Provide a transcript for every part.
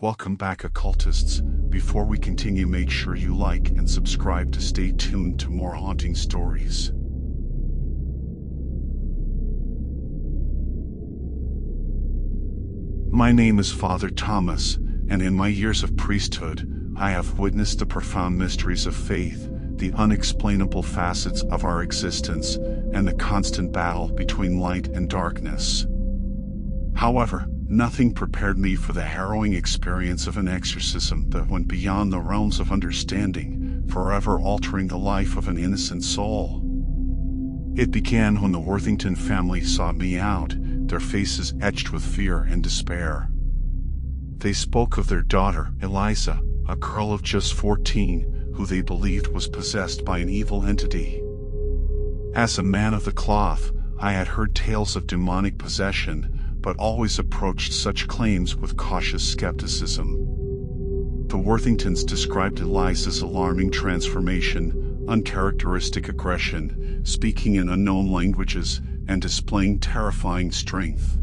Welcome back, occultists. Before we continue, make sure you like and subscribe to stay tuned to more haunting stories. My name is Father Thomas, and in my years of priesthood, I have witnessed the profound mysteries of faith, the unexplainable facets of our existence, and the constant battle between light and darkness. However, nothing prepared me for the harrowing experience of an exorcism that went beyond the realms of understanding, forever altering the life of an innocent soul. It began when the Worthington family sought me out, their faces etched with fear and despair. They spoke of their daughter, Eliza, a girl of just 14, who they believed was possessed by an evil entity. As a man of the cloth, I had heard tales of demonic possession, but always approached such claims with cautious skepticism. The Worthingtons described Eliza's alarming transformation, uncharacteristic aggression, speaking in unknown languages, and displaying terrifying strength.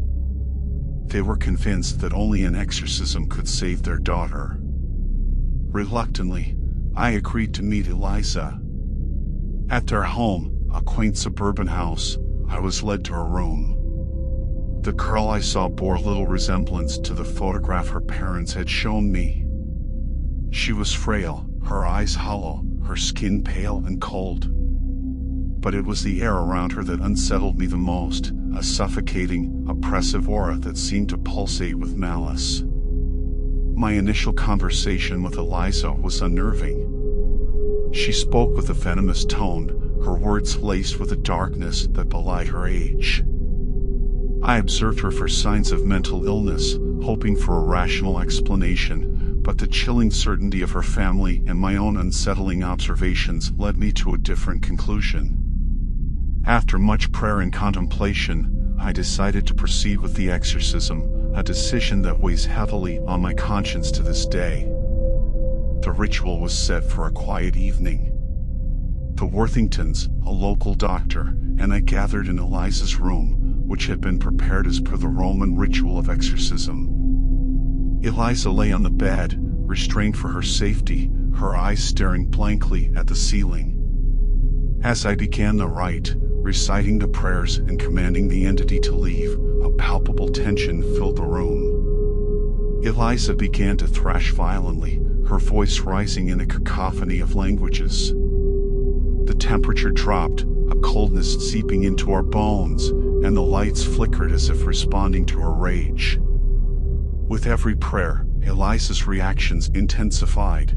They were convinced that only an exorcism could save their daughter. Reluctantly, I agreed to meet Eliza. At their home, a quaint suburban house, I was led to her room. The girl I saw bore little resemblance to the photograph her parents had shown me. She was frail, her eyes hollow, her skin pale and cold. But it was the air around her that unsettled me the most, a suffocating, oppressive aura that seemed to pulsate with malice. My initial conversation with Eliza was unnerving. She spoke with a venomous tone, her words laced with a darkness that belied her age. I observed her for signs of mental illness, hoping for a rational explanation, but the chilling certainty of her family and my own unsettling observations led me to a different conclusion. After much prayer and contemplation, I decided to proceed with the exorcism, a decision that weighs heavily on my conscience to this day. The ritual was set for a quiet evening. The Worthingtons, a local doctor, and I gathered in Eliza's room, which had been prepared as per the Roman ritual of exorcism. Eliza lay on the bed, restrained for her safety, her eyes staring blankly at the ceiling. As I began the rite, reciting the prayers and commanding the entity to leave, a palpable tension filled the room. Eliza began to thrash violently, her voice rising in a cacophony of languages. The temperature dropped, a coldness seeping into our bones, and the lights flickered as if responding to her rage. With every prayer, Eliza's reactions intensified.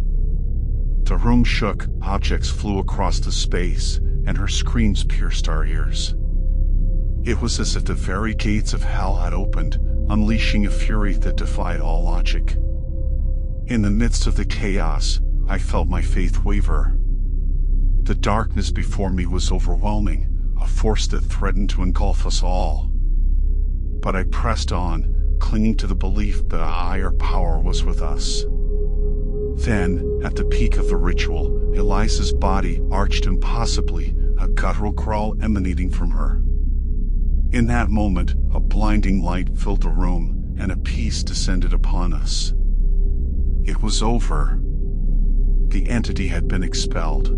The room shook, objects flew across the space, and her screams pierced our ears. It was as if the very gates of hell had opened, unleashing a fury that defied all logic. In the midst of the chaos, I felt my faith waver. The darkness before me was overwhelming, a force that threatened to engulf us all. But I pressed on, clinging to the belief that a higher power was with us. Then, at the peak of the ritual, Eliza's body arched impossibly, a guttural growl emanating from her. In that moment, a blinding light filled the room, and a peace descended upon us. It was over. The entity had been expelled.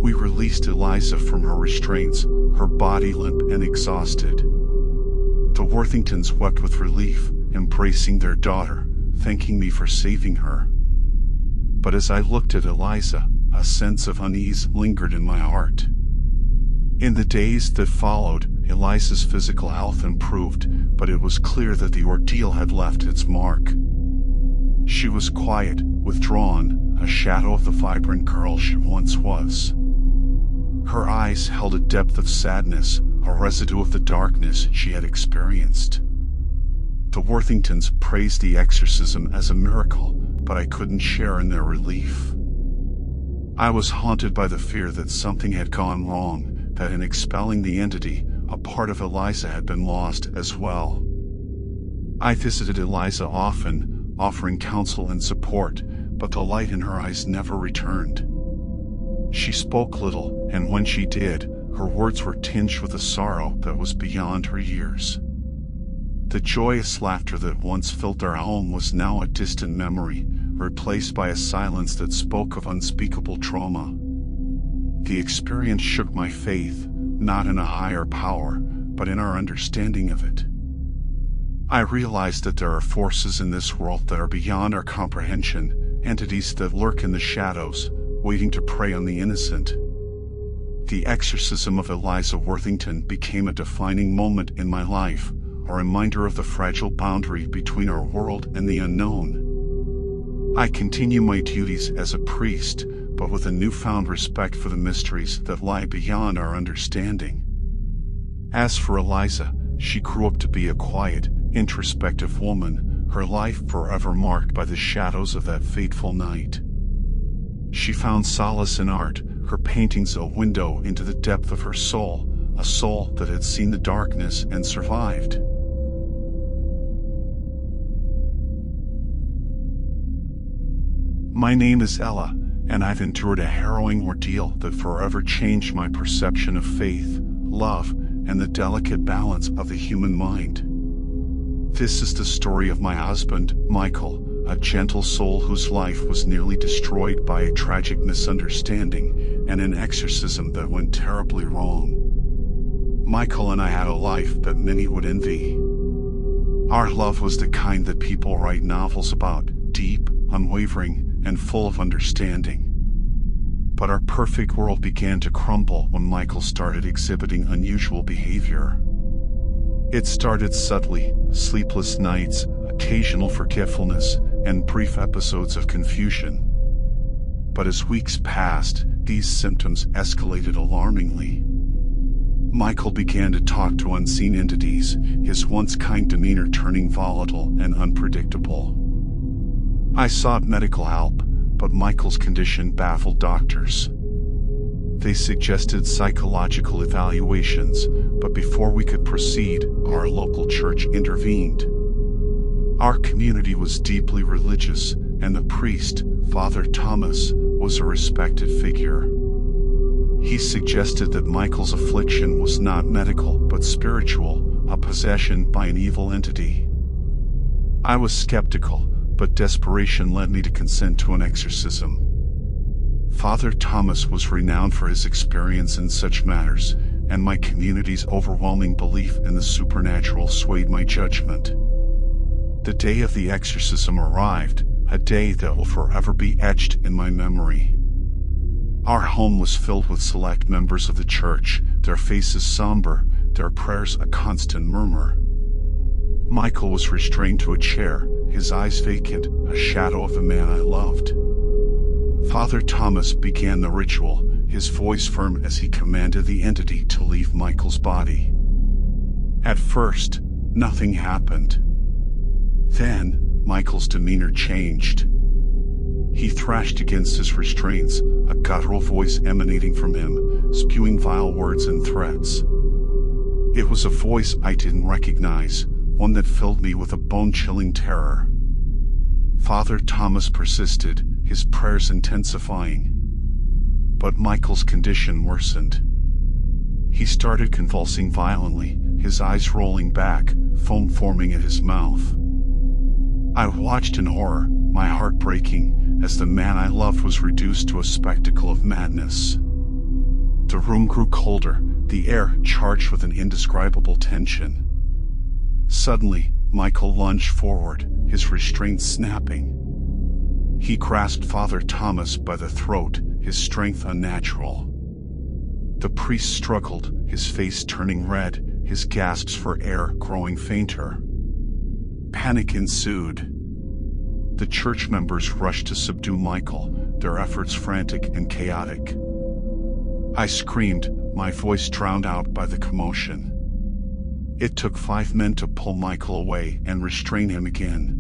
We released Eliza from her restraints, her body limp and exhausted. The Worthingtons wept with relief, embracing their daughter, thanking me for saving her. But as I looked at Eliza, a sense of unease lingered in my heart. In the days that followed, Eliza's physical health improved, but it was clear that the ordeal had left its mark. She was quiet, withdrawn, a shadow of the vibrant girl she once was. Her eyes held a depth of sadness, a residue of the darkness she had experienced. The Worthingtons praised the exorcism as a miracle, but I couldn't share in their relief. I was haunted by the fear that something had gone wrong, that in expelling the entity, a part of Eliza had been lost as well. I visited Eliza often, offering counsel and support, but the light in her eyes never returned. She spoke little, and when she did, her words were tinged with a sorrow that was beyond her years. The joyous laughter that once filled our home was now a distant memory, replaced by a silence that spoke of unspeakable trauma. The experience shook my faith, not in a higher power, but in our understanding of it. I realized that there are forces in this world that are beyond our comprehension, entities that lurk in the shadows, waiting to prey on the innocent. The exorcism of Eliza Worthington became a defining moment in my life, a reminder of the fragile boundary between our world and the unknown. I continue my duties as a priest, but with a newfound respect for the mysteries that lie beyond our understanding. As for Eliza, she grew up to be a quiet, introspective woman, her life forever marked by the shadows of that fateful night. She found solace in art, her paintings a window into the depth of her soul, a soul that had seen the darkness and survived. My name is Ella, and I've endured a harrowing ordeal that forever changed my perception of faith, love, and the delicate balance of the human mind. This is the story of my husband, Michael, a gentle soul whose life was nearly destroyed by a tragic misunderstanding and an exorcism that went terribly wrong. Michael and I had a life that many would envy. Our love was the kind that people write novels about, deep, unwavering, and full of understanding. But our perfect world began to crumble when Michael started exhibiting unusual behavior. It started subtly: sleepless nights, occasional forgetfulness, and brief episodes of confusion. But as weeks passed, these symptoms escalated alarmingly. Michael began to talk to unseen entities, his once kind demeanor turning volatile and unpredictable. I sought medical help, but Michael's condition baffled doctors. They suggested psychological evaluations, but before we could proceed, our local church intervened. Our community was deeply religious, and the priest, Father Thomas, was a respected figure. He suggested that Michael's affliction was not medical but spiritual, a possession by an evil entity. I was skeptical, but desperation led me to consent to an exorcism. Father Thomas was renowned for his experience in such matters, and my community's overwhelming belief in the supernatural swayed my judgment. The day of the exorcism arrived, a day that will forever be etched in my memory. Our home was filled with select members of the church, their faces somber, their prayers a constant murmur. Michael was restrained to a chair, his eyes vacant, a shadow of the man I loved. Father Thomas began the ritual, his voice firm as he commanded the entity to leave Michael's body. At first, nothing happened. Then, Michael's demeanor changed. He thrashed against his restraints, a guttural voice emanating from him, spewing vile words and threats. It was a voice I didn't recognize, one that filled me with a bone-chilling terror. Father Thomas persisted, his prayers intensifying. But Michael's condition worsened. He started convulsing violently, his eyes rolling back, foam forming at his mouth. I watched in horror, my heart breaking, as the man I loved was reduced to a spectacle of madness. The room grew colder, the air charged with an indescribable tension. Suddenly, Michael lunged forward, his restraints snapping. He grasped Father Thomas by the throat, his strength unnatural. The priest struggled, his face turning red, his gasps for air growing fainter. Panic ensued. The church members rushed to subdue Michael, their efforts frantic and chaotic. I screamed, my voice drowned out by the commotion. It took 5 men to pull Michael away and restrain him again.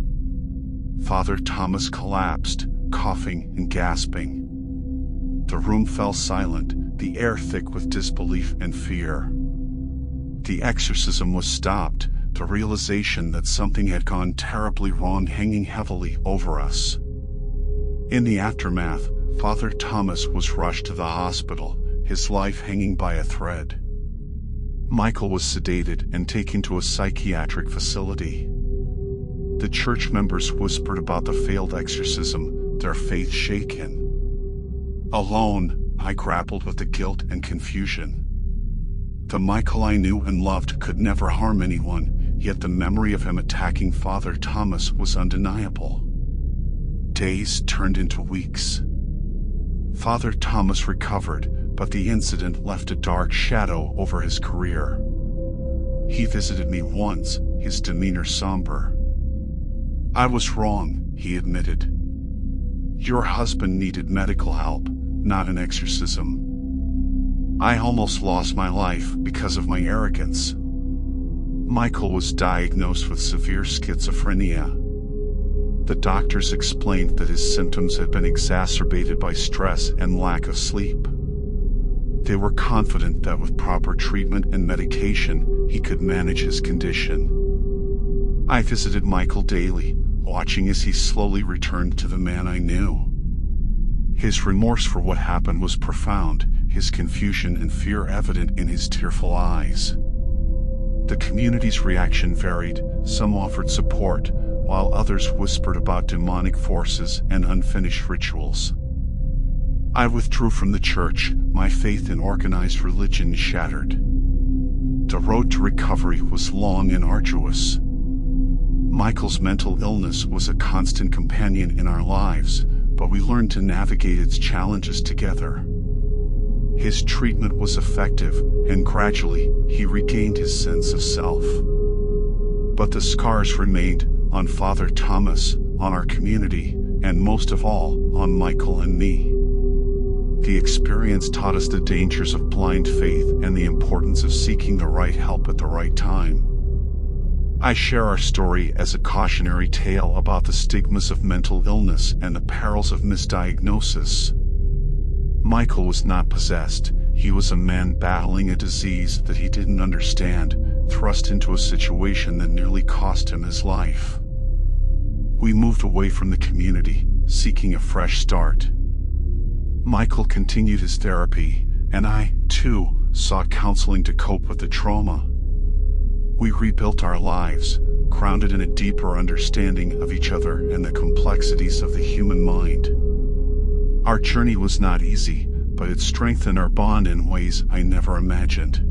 Father Thomas collapsed, coughing and gasping. The room fell silent, the air thick with disbelief and fear. The exorcism was stopped, the realization that something had gone terribly wrong hanging heavily over us. In the aftermath, Father Thomas was rushed to the hospital, his life hanging by a thread. Michael was sedated and taken to a psychiatric facility. The church members whispered about the failed exorcism, their faith shaken. Alone, I grappled with the guilt and confusion. The Michael I knew and loved could never harm anyone, yet the memory of him attacking Father Thomas was undeniable. Days turned into weeks. Father Thomas recovered, but the incident left a dark shadow over his career. He visited me once, his demeanor somber. "I was wrong," he admitted. "Your husband needed medical help, not an exorcism. I almost lost my life because of my arrogance." Michael was diagnosed with severe schizophrenia. The doctors explained that his symptoms had been exacerbated by stress and lack of sleep. They were confident that with proper treatment and medication, he could manage his condition. I visited Michael daily, watching as he slowly returned to the man I knew. His remorse for what happened was profound, his confusion and fear evident in his tearful eyes. The community's reaction varied. Some offered support, while others whispered about demonic forces and unfinished rituals. I withdrew from the church, my faith in organized religion shattered. The road to recovery was long and arduous. Michael's mental illness was a constant companion in our lives, but we learned to navigate its challenges together. His treatment was effective, and gradually, he regained his sense of self. But the scars remained, on Father Thomas, on our community, and most of all, on Michael and me. The experience taught us the dangers of blind faith and the importance of seeking the right help at the right time. I share our story as a cautionary tale about the stigmas of mental illness and the perils of misdiagnosis. Michael was not possessed, he was a man battling a disease that he didn't understand, thrust into a situation that nearly cost him his life. We moved away from the community, seeking a fresh start. Michael continued his therapy, and I, too, sought counseling to cope with the trauma. We rebuilt our lives, grounded in a deeper understanding of each other and the complexities of the human mind. Our journey was not easy, but it strengthened our bond in ways I never imagined.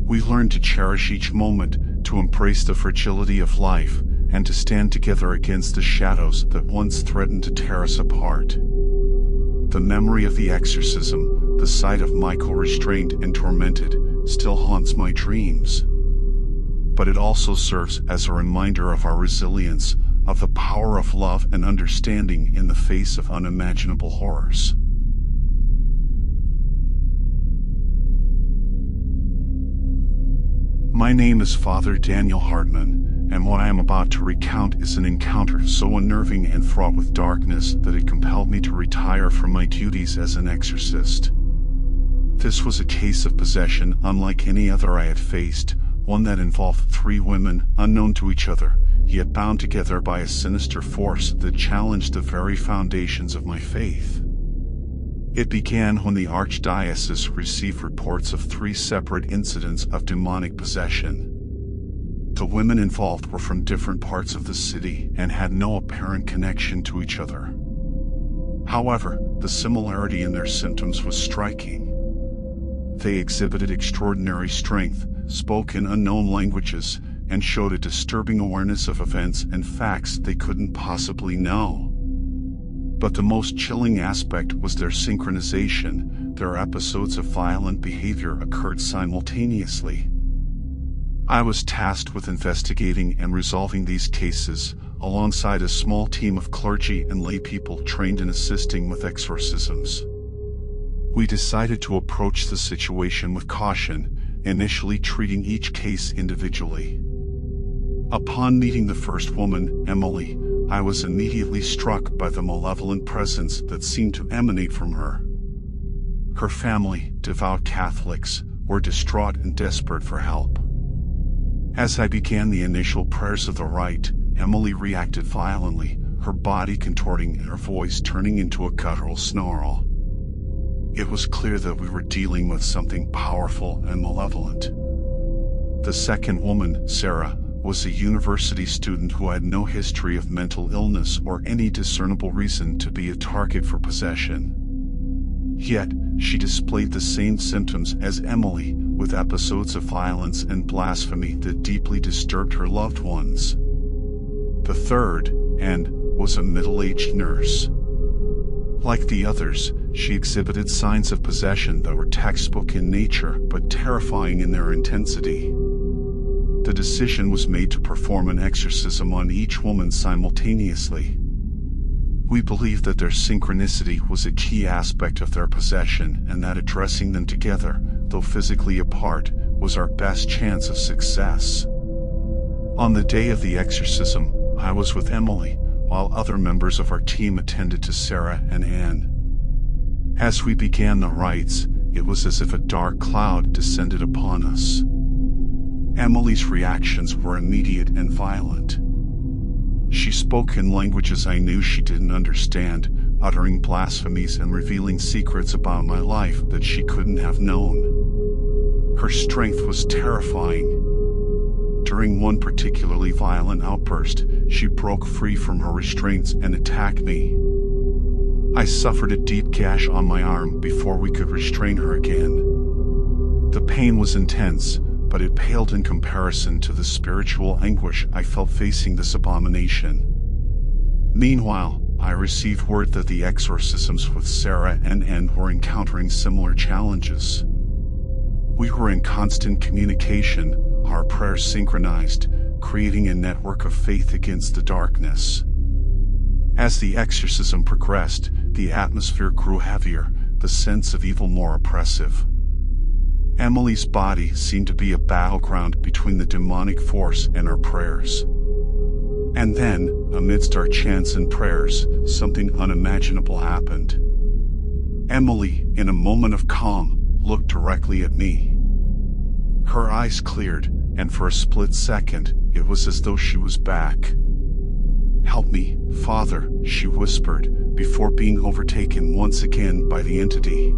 We learned to cherish each moment, to embrace the fragility of life, and to stand together against the shadows that once threatened to tear us apart. The memory of the exorcism, the sight of Michael restrained and tormented, still haunts my dreams. But it also serves as a reminder of our resilience, of the power of love and understanding in the face of unimaginable horrors. My name is Father Daniel Hartman, and what I am about to recount is an encounter so unnerving and fraught with darkness that it compelled me to retire from my duties as an exorcist. This was a case of possession unlike any other I had faced, one that involved 3 women, unknown to each other, yet bound together by a sinister force that challenged the very foundations of my faith. It began when the Archdiocese received reports of 3 separate incidents of demonic possession. The women involved were from different parts of the city and had no apparent connection to each other. However, the similarity in their symptoms was striking. They exhibited extraordinary strength, spoke in unknown languages, and showed a disturbing awareness of events and facts they couldn't possibly know. But the most chilling aspect was their synchronization. Their episodes of violent behavior occurred simultaneously. I was tasked with investigating and resolving these cases, alongside a small team of clergy and lay people trained in assisting with exorcisms. We decided to approach the situation with caution, initially treating each case individually. Upon meeting the first woman, Emily, I was immediately struck by the malevolent presence that seemed to emanate from her. Her family, devout Catholics, were distraught and desperate for help. As I began the initial prayers of the rite, Emily reacted violently, her body contorting and her voice turning into a guttural snarl. It was clear that we were dealing with something powerful and malevolent. The second woman, Sarah, was a university student who had no history of mental illness or any discernible reason to be a target for possession. Yet, she displayed the same symptoms as Emily, with episodes of violence and blasphemy that deeply disturbed her loved ones. The third, Anne, was a middle-aged nurse. Like the others, she exhibited signs of possession that were textbook in nature but terrifying in their intensity. The decision was made to perform an exorcism on each woman simultaneously. We believe that their synchronicity was a key aspect of their possession and that addressing them together, though physically apart, was our best chance of success. On the day of the exorcism, I was with Emily, while other members of our team attended to Sarah and Anne. As we began the rites, it was as if a dark cloud descended upon us. Emily's reactions were immediate and violent. She spoke in languages I knew she didn't understand, uttering blasphemies and revealing secrets about my life that she couldn't have known. Her strength was terrifying. During one particularly violent outburst, she broke free from her restraints and attacked me. I suffered a deep gash on my arm before we could restrain her again. The pain was intense, but it paled in comparison to the spiritual anguish I felt facing this abomination. Meanwhile, I received word that the exorcisms with Sarah and Anne were encountering similar challenges. We were in constant communication, our prayers synchronized, creating a network of faith against the darkness. As the exorcism progressed, the atmosphere grew heavier, the sense of evil more oppressive. Emily's body seemed to be a battleground between the demonic force and our prayers. And then, amidst our chants and prayers, something unimaginable happened. Emily, in a moment of calm, looked directly at me. Her eyes cleared, and for a split second, it was as though she was back. "Help me, Father," she whispered, before being overtaken once again by the entity.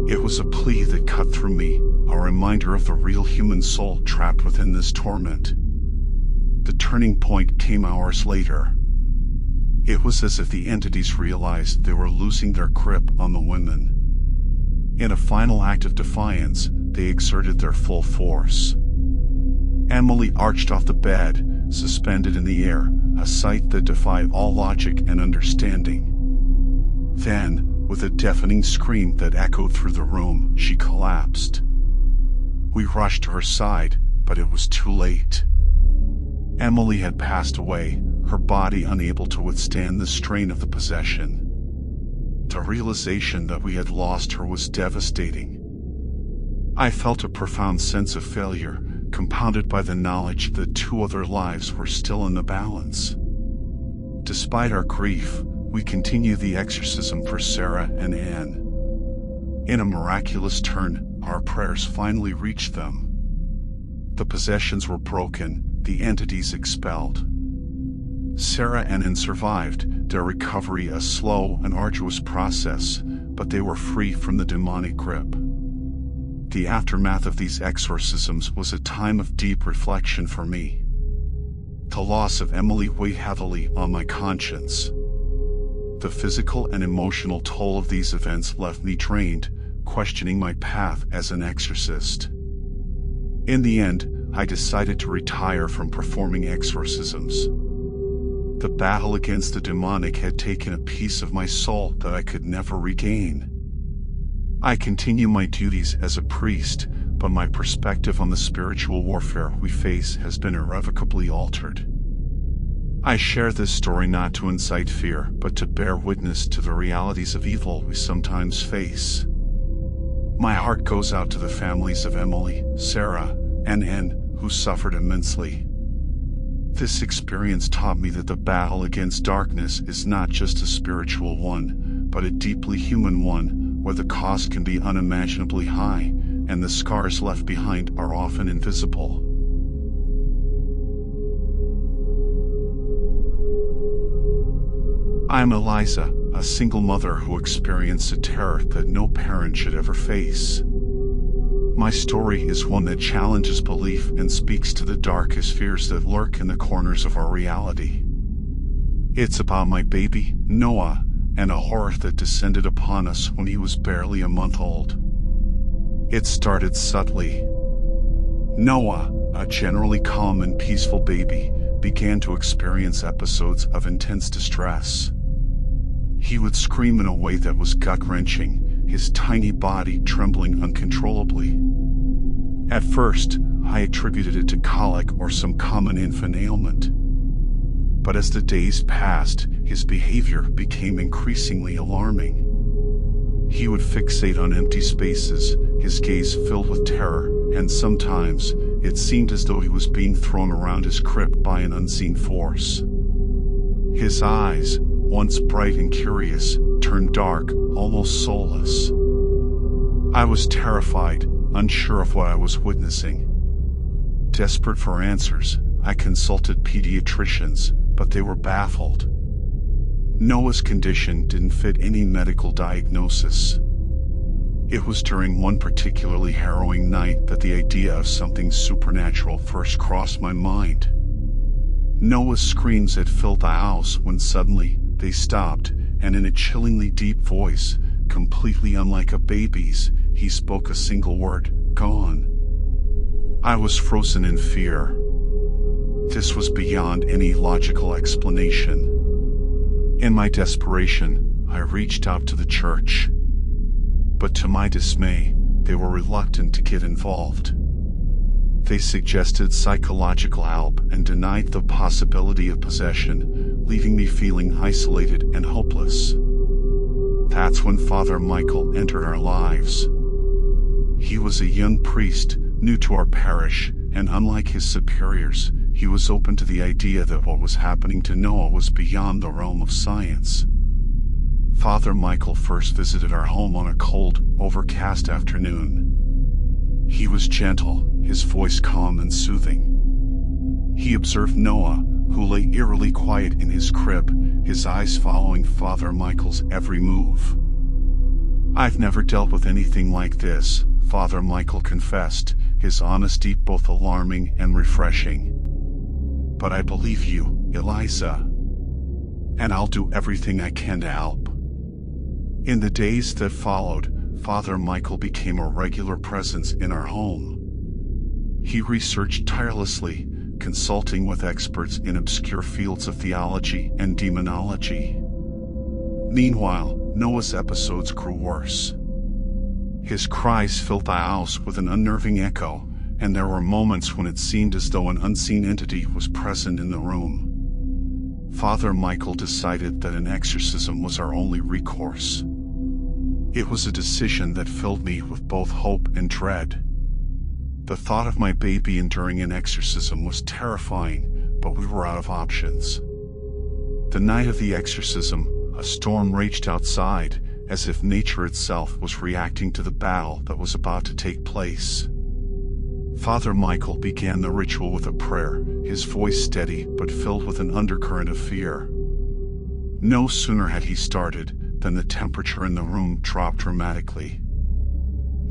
It was a plea that cut through me, a reminder of the real human soul trapped within this torment. The turning point came hours later. It was as if the entities realized they were losing their grip on the women. In a final act of defiance, they exerted their full force. Emily arched off the bed, suspended in the air, a sight that defied all logic and understanding. Then, with a deafening scream that echoed through the room, she collapsed. We rushed to her side, but it was too late. Emily had passed away, her body unable to withstand the strain of the possession. The realization that we had lost her was devastating. I felt a profound sense of failure, compounded by the knowledge that 2 other lives were still in the balance. Despite our grief, we continued the exorcism for Sarah and Anne. In a miraculous turn, our prayers finally reached them. The possessions were broken, the entities expelled. Sarah and Anne survived, their recovery a slow and arduous process, but they were free from the demonic grip. The aftermath of these exorcisms was a time of deep reflection for me. The loss of Emily weighed heavily on my conscience. The physical and emotional toll of these events left me drained, questioning my path as an exorcist. In the end, I decided to retire from performing exorcisms. The battle against the demonic had taken a piece of my soul that I could never regain. I continue my duties as a priest, but my perspective on the spiritual warfare we face has been irrevocably altered. I share this story not to incite fear, but to bear witness to the realities of evil we sometimes face. My heart goes out to the families of Emily, Sarah, and Anne, who suffered immensely. This experience taught me that the battle against darkness is not just a spiritual one, but a deeply human one, where the cost can be unimaginably high, and the scars left behind are often invisible. I'm Eliza, a single mother who experienced a terror that no parent should ever face. My story is one that challenges belief and speaks to the darkest fears that lurk in the corners of our reality. It's about my baby, Noah, and a horror that descended upon us when he was barely a month old. It started subtly. Noah, a generally calm and peaceful baby, began to experience episodes of intense distress. He would scream in a way that was gut-wrenching, his tiny body trembling uncontrollably. At first, I attributed it to colic or some common infant ailment. But as the days passed, his behavior became increasingly alarming. He would fixate on empty spaces, his gaze filled with terror, and sometimes, it seemed as though he was being thrown around his crib by an unseen force. His eyes, once bright and curious, turned dark, almost soulless. I was terrified, unsure of what I was witnessing. Desperate for answers, I consulted pediatricians, but they were baffled. Noah's condition didn't fit any medical diagnosis. It was during one particularly harrowing night that the idea of something supernatural first crossed my mind. Noah's screams had filled the house when suddenly they stopped, and in a chillingly deep voice, completely unlike a baby's, he spoke a single word, "Gone." I was frozen in fear. This was beyond any logical explanation. In my desperation, I reached out to the church. But to my dismay, they were reluctant to get involved. They suggested psychological help and denied the possibility of possession, leaving me feeling isolated and hopeless. That's when Father Michael entered our lives. He was a young priest, new to our parish, and unlike his superiors, he was open to the idea that what was happening to Noah was beyond the realm of science. Father Michael first visited our home on a cold, overcast afternoon. He was gentle, his voice calm and soothing. He observed Noah, who lay eerily quiet in his crib, his eyes following Father Michael's every move. "I've never dealt with anything like this," Father Michael confessed, his honesty both alarming and refreshing. "But I believe you, Eliza. And I'll do everything I can to help." In the days that followed, Father Michael became a regular presence in our home. He researched tirelessly, consulting with experts in obscure fields of theology and demonology. Meanwhile, Noah's episodes grew worse. His cries filled the house with an unnerving echo, and there were moments when it seemed as though an unseen entity was present in the room. Father Michael decided that an exorcism was our only recourse. It was a decision that filled me with both hope and dread. The thought of my baby enduring an exorcism was terrifying, but we were out of options. The night of the exorcism, a storm raged outside, as if nature itself was reacting to the battle that was about to take place. Father Michael began the ritual with a prayer, his voice steady but filled with an undercurrent of fear. No sooner had he started than the temperature in the room dropped dramatically.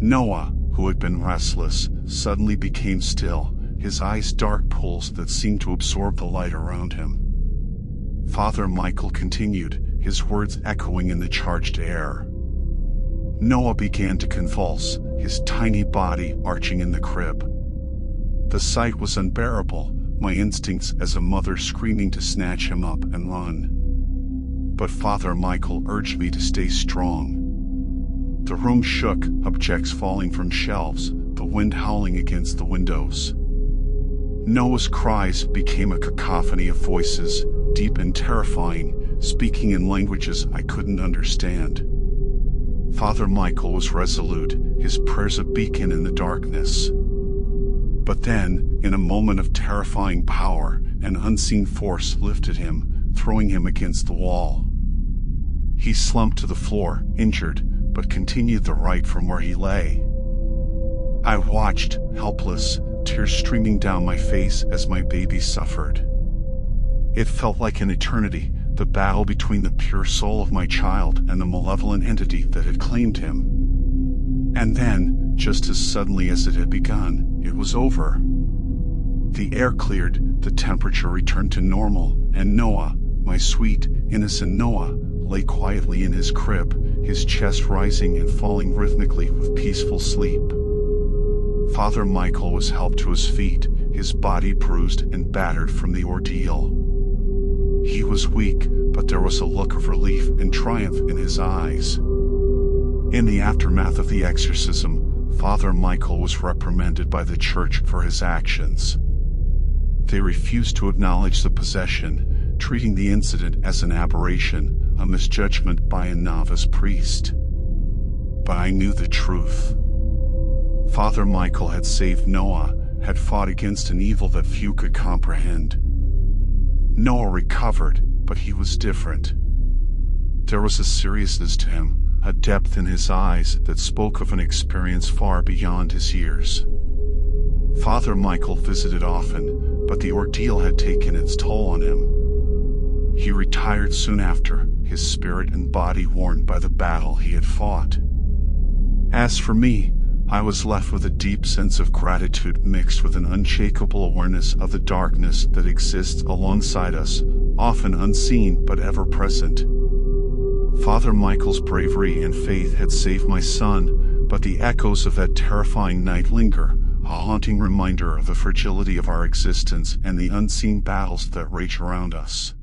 Noah, who had been restless, suddenly became still, his eyes dark pools that seemed to absorb the light around him. Father Michael continued, his words echoing in the charged air. Noah began to convulse, his tiny body arching in the crib. The sight was unbearable, my instincts as a mother screaming to snatch him up and run. But Father Michael urged me to stay strong. The room shook, objects falling from shelves, the wind howling against the windows. Noah's cries became a cacophony of voices, deep and terrifying, speaking in languages I couldn't understand. Father Michael was resolute, his prayers a beacon in the darkness. But then, in a moment of terrifying power, an unseen force lifted him, throwing him against the wall. He slumped to the floor, injured, but continued the rite from where he lay. I watched, helpless, tears streaming down my face as my baby suffered. It felt like an eternity, the battle between the pure soul of my child and the malevolent entity that had claimed him. And then, just as suddenly as it had begun, it was over. The air cleared, the temperature returned to normal, and Noah, my sweet, innocent Noah, lay quietly in his crib, his chest rising and falling rhythmically with peaceful sleep. Father Michael was helped to his feet, his body bruised and battered from the ordeal. He was weak, but there was a look of relief and triumph in his eyes. In the aftermath of the exorcism, Father Michael was reprimanded by the church for his actions. They refused to acknowledge the possession, treating the incident as an aberration, a misjudgment by a novice priest. But I knew the truth. Father Michael had saved Noah, had fought against an evil that few could comprehend. Noah recovered, but he was different. There was a seriousness to him, a depth in his eyes that spoke of an experience far beyond his years. Father Michael visited often, but the ordeal had taken its toll on him. He retired soon after, his spirit and body worn by the battle he had fought. As for me, I was left with a deep sense of gratitude mixed with an unshakable awareness of the darkness that exists alongside us, often unseen but ever present. Father Michael's bravery and faith had saved my son, but the echoes of that terrifying night linger, a haunting reminder of the fragility of our existence and the unseen battles that rage around us.